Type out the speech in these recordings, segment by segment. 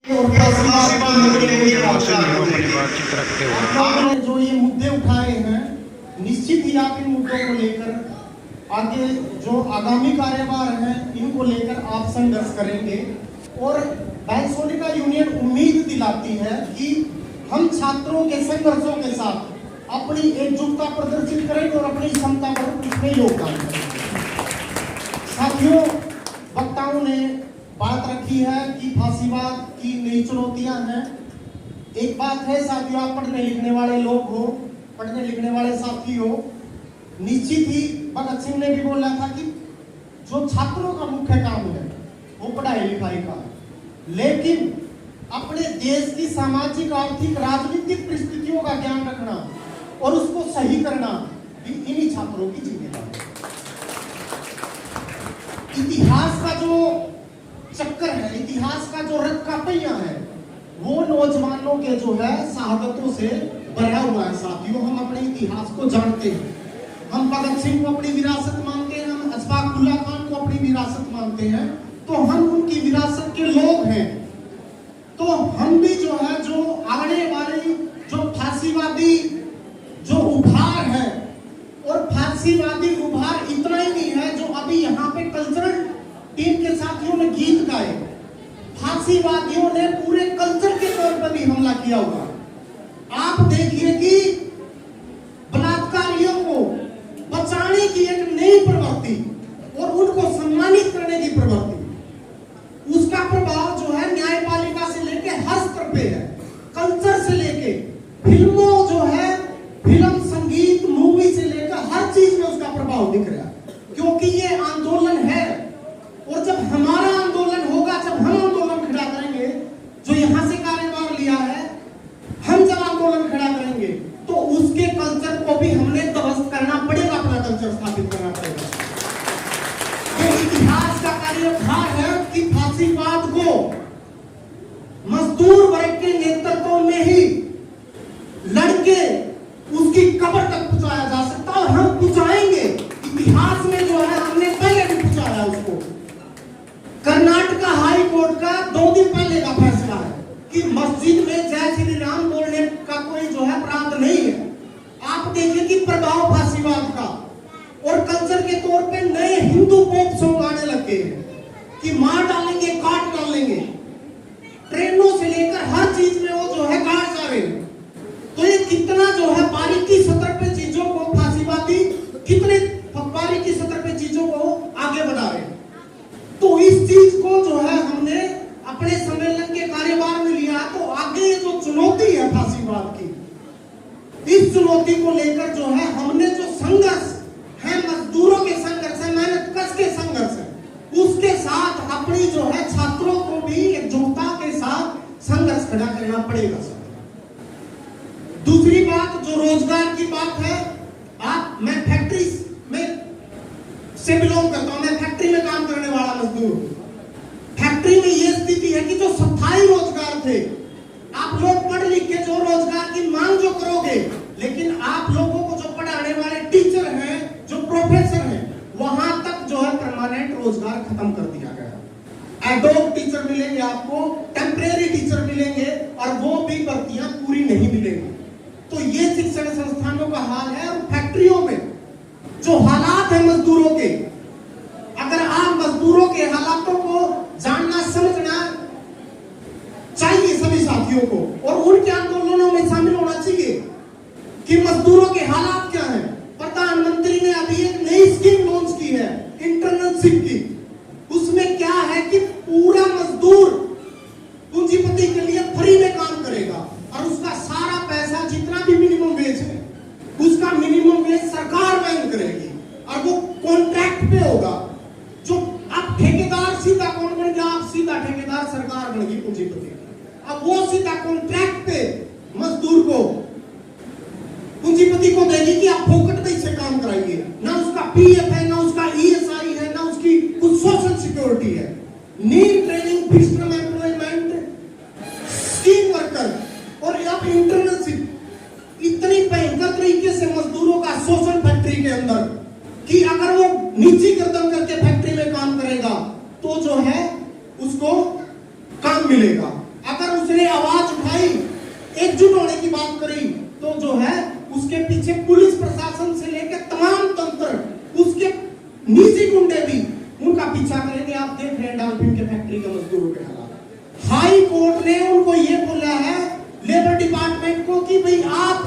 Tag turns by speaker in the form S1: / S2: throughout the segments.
S1: आपने जो ये मुद्दे उठाए हैं, निश्चित ही आप इन मुद्दों को लेकर आगे जो आगामी कार्यभार है इनको लेकर आप संघर्ष करेंगे। और बैंक सोनिका यूनियन उम्मीद दिलाती है कि हम छात्रों के संघर्षों के साथ अपनी एकजुटता प्रदर्शित करेंगे और अपनी क्षमता पर उसमें योगदान करेंगे। साथियों, वक्ताओं ने बात रखी है कि फांसीवाद की नई चुनौतियां हैं। एक बात है साथियों, आप पढ़ने लिखने वाले लोग हो, पढ़ने लिखने वाले साथी हो, निश्चित ही भगत सिंह ने भी बोला था कि जो छात्रों का मुख्य काम है वो पढ़ाई लिखाई का, लेकिन अपने देश की सामाजिक, आर्थिक, राजनीतिक परिस्थितियों का ज्ञान रखना और उसको सही करना भी इन्हीं छात्रों की जिम्मेदारी है। इतिहास का जो चक्कर है, इतिहास का जो रथ का पहिया है, वो नौजवानों के जो है शहादतों से भरा हुआ है। साथियों, हम अपने इतिहास को जानते हैं, हम भगत सिंह को अपनी विरासत मानते हैं, हम अशफाक उल्लाह खान को अपनी विरासत मानते हैं, तो हम उनकी विरासत के लोग हैं। तो हम भी जो है, जो आने वाली जो फांसीवादी जो उभार है, और फांसीवादी उभार इतना ही नहीं है जो अभी यहाँ पे कल्चरल टीम के साथियों ने गीत गाए, फांसीवादियों ने पूरे कल्चर के तौर पर भी हमला किया हुआ। आप देखिए कि बलात्कारियों को बचाने की एक नई प्रवृत्ति और उनको सम्मानित करने की प्रवृत्ति, उसका प्रभाव जो है न्यायपालिका से लेके हर स्तर पे है, कल्चर से लेके फिल्मों जो है, फिल्म, संगीत, मूवी से लेकर हर चीज में उसका प्रभाव दिख रहा है। क्योंकि ये आंदोलन है, और जब हमारा आंदोलन होगा, जब हम आंदोलन खड़ा करेंगे, जो यहां से कार्यभार लिया है, हम जब आंदोलन खड़ा करेंगे तो उसके कल्चर को भी हमने ध्वस्त करना पड़ेगा, अपना कल्चर स्थापित करना पड़ेगा। ये इतिहास का कार्यभार है कि फांसीवाद को मजदूर वर्ग के नेतृत्व में ही लड़के उसकी कब्र तक पहुंचाया जा सकता, और हम पहुंचाएंगे। इतिहास में जो है हमने पहले भी पहुंचाया उसको। कर्नाटक हाई कोर्ट का 2 दिन पहले का फैसला है कि मस्जिद में जय श्री राम बोलने का कोई जो है अपराध नहीं है। आप देखिए कि प्रभाव फांसीवाद का, और कल्चर के तौर पे नए हिंदू पॉप सॉन्ग आने लगे हैं कि मार डालेंगे, काट डालेंगे, ट्रेनों से लेकर हर चीज में वो जो है गाड़ जा रहे हैं। तो ये कितना जो है बारीकी सतर पे चीजों को फांसीवादी कितने बारीकी सतर पे चीजों को आगे बढ़ा रहे हैं। तो इस चीज को जो है हमने अपने सम्मेलन के कार्यभार में लिया, तो आगे जो चुनौती है फांसीवाद की, इस चुनौती को लेकर जो है हमने जो संघर्ष है, मजदूरों के संघर्ष है, मेहनत कश के संघर्ष है, उसके साथ अपनी जो है छात्रों को भी एकजुटता के साथ संघर्ष खड़ा करना पड़ेगा। दूसरी बात जो रोजगार की बात है, मैं फैक्ट्री में से बिलोंग करता हूं, मैं फैक्ट्री में काम करने वाला मजदूर। फैक्ट्री में यह स्थिति है कि जो स्थायी रोजगार थे, आप लोग पढ़ लिख के जो रोजगार की मांग जो करोगे, लेकिन आप लोगों को जो पढ़ाने वाले टीचर हैं, जो प्रोफेसर हैं, वहां तक जो है परमानेंट रोजगार खत्म कर दिया गया। एडोक टीचर मिलेंगे आपको, टेम्परेरी टीचर मिलेंगे, और वो भी भर्तियां पूरी नहीं मिलेंगी। तो ये शिक्षण संस्थानों का हाल है। और फैक्ट्रियों में जो हालात है मजदूरों के, अगर आप मजदूरों के हालातों को जानना समझना चाहिए सभी साथियों को, और उनके आंदोलनों में शामिल होना चाहिए कि मजदूरों के हालात क्या हैं। प्रधानमंत्री ने अभी एक नई स्कीम लॉन्च की है, इंटर्नशिप की। उसमें क्या है कि पूरा मजदूर पूंजीपति के लिए फ्री में काम करेगा, और उसका सारा पैसा जितना भी मिनिमम वेज है, उसका मिनिमम वेज सरकार वहन करेगी, और वो कॉन्ट्रैक्ट पे होगा। जो अब ठेकेदार सीधा कौन बन गया, आप सीधा ठेकेदार सरकार बन गई पूंजीपति। अब वो सीधा कॉन्ट्रैक्ट पे मजदूर को, पूंजीपति को देगी कि आप फोकट में इससे काम कराइए। ना उसका पीएफ है, ना उसका ईएसआई है, ना उसकी कुछ सोशल सिक्योरिटी है। Need training, fixed term employment, scheme worker, और अब इंटर्नशिप, इतनी भयंकर तरीके से मजदूरों का शोषण फैक्ट्री के अंदर कि अगर वो नीची गर्दन करके फैक्ट्री में काम करेगा तो जो है उसको काम मिलेगा। अगर करी तो जो है उसके पीछे पुलिस प्रशासन से लेकर तमाम तंत्र, उसके निजी गुंडे भी उनका पीछा करेंगे। आप देख रहे हैं डॉल्फिन के फैक्ट्री के मजदूरों के हालात। हाई कोर्ट ने उनको ये बोला है लेबर डिपार्टमेंट को कि भाई आप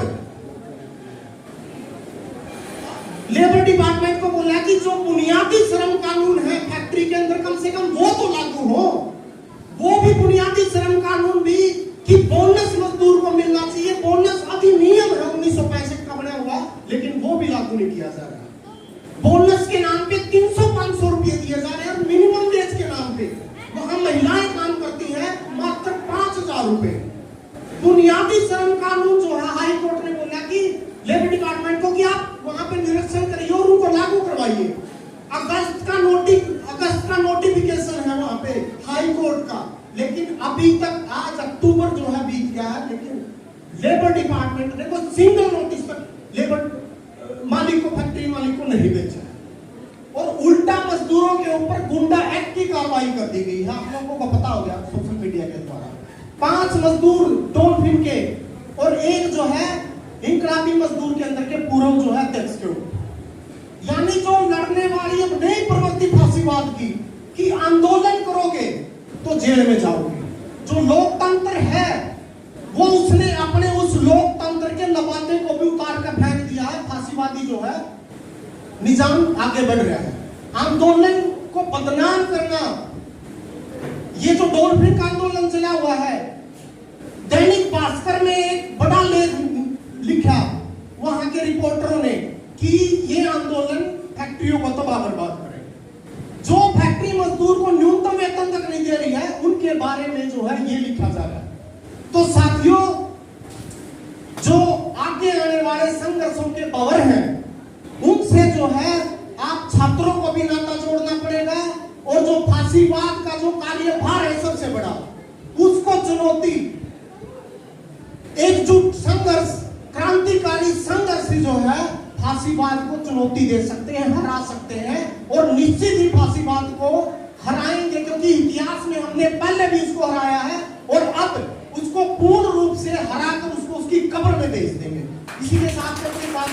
S1: लेबर डिपार्टमेंट को बोला कि जो बुनियादी श्रम कानून है फैक्ट्री के अंदर कम से कम वो तो लागू हो। वो भी बुनियादी श्रम कानून भी कि बोनस मजदूर को मिलना चाहिए। बोनस अधिनियम है 1965 का बना हुआ, लेकिन वो भी लागू नहीं किया जा रहा। बोनस के नाम पे 300-500 रुपए दिए जा रहे हैं। मिनिमम वेज के नाम पे वहां महिलाएं काम करती हैं मात्र 5000 रुपए। बुनियादी श्रम कानून जो है हाई कोर्ट ने बोला कि लेबर डिपार्टमेंट को कि आप वहां पे निरीक्षण करिए और उनको लागू करवाइए। अगस्त का नोटिफिकेशन है वहां पे हाई कोर्ट का, लेकिन अभी तक आज अक्टूबर जो है बीत गया है, लेकिन लेबर डिपार्टमेंट ने कोई सिंगल नोटिस तक लेबर मालिक को, फैक्ट्री मालिक को नहीं भेजा है। और उल्टा मजदूरों के ऊपर गुंडा एक्ट की कार्रवाई कर दी गई है। आप लोगों को पता हो गया सोशल मीडिया के द्वारा। 5 मजदूर डॉल्फिन के और एक जो है इनकलाबी मजदूर के अंदर के पूर्व जो है अध्यक्ष के ऊपर, यानी जो लड़ने वाली अब नई प्रवृत्ति फांसीवाद की कि आंदोलन करोगे तो जेल में जाओगे। जो लोकतंत्र है वो उसने अपने उस लोकतंत्र के लबाते को भी उतार कर फेंक दिया है। फांसीवादी जो है निजाम आगे बढ़ रहा है। आंदोलन को बदनाम करना, ये जो डॉल्फिन का आंदोलन चला हुआ है, दैनिक भास्कर में एक बड़ा लेख लिखा वहां के रिपोर्टरों ने कि ये आंदोलन फैक्ट्रियों को तबाह बर्बाद करेगा। जो फैक्ट्री मजदूर को न्यूनतम वेतन तक नहीं दे रही है उनके बारे में जो है ये लिखा जा रहा है। तो साथियों, जो आगे आने वाले संघर्षों के पावर हैं उनसे जो है आप छात्रों को भी नाता जोड़ना पड़ेगा, और जो फांसीवाद का जो कार्यभार है सबसे बड़ा, उसको चुनौती, एकजुट संघर्ष, क्रांतिकारी संघर्ष जो है फांसीवाद को चुनौती दे सकते हैं, हरा सकते हैं, और निश्चित ही फांसीवाद को हराएंगे, क्योंकि इतिहास में हमने पहले भी उसको हराया है और अब उसको पूर्ण रूप से हराकर उसको उसकी कब्र में भेज देंगे। इसी के साथ अपनी बात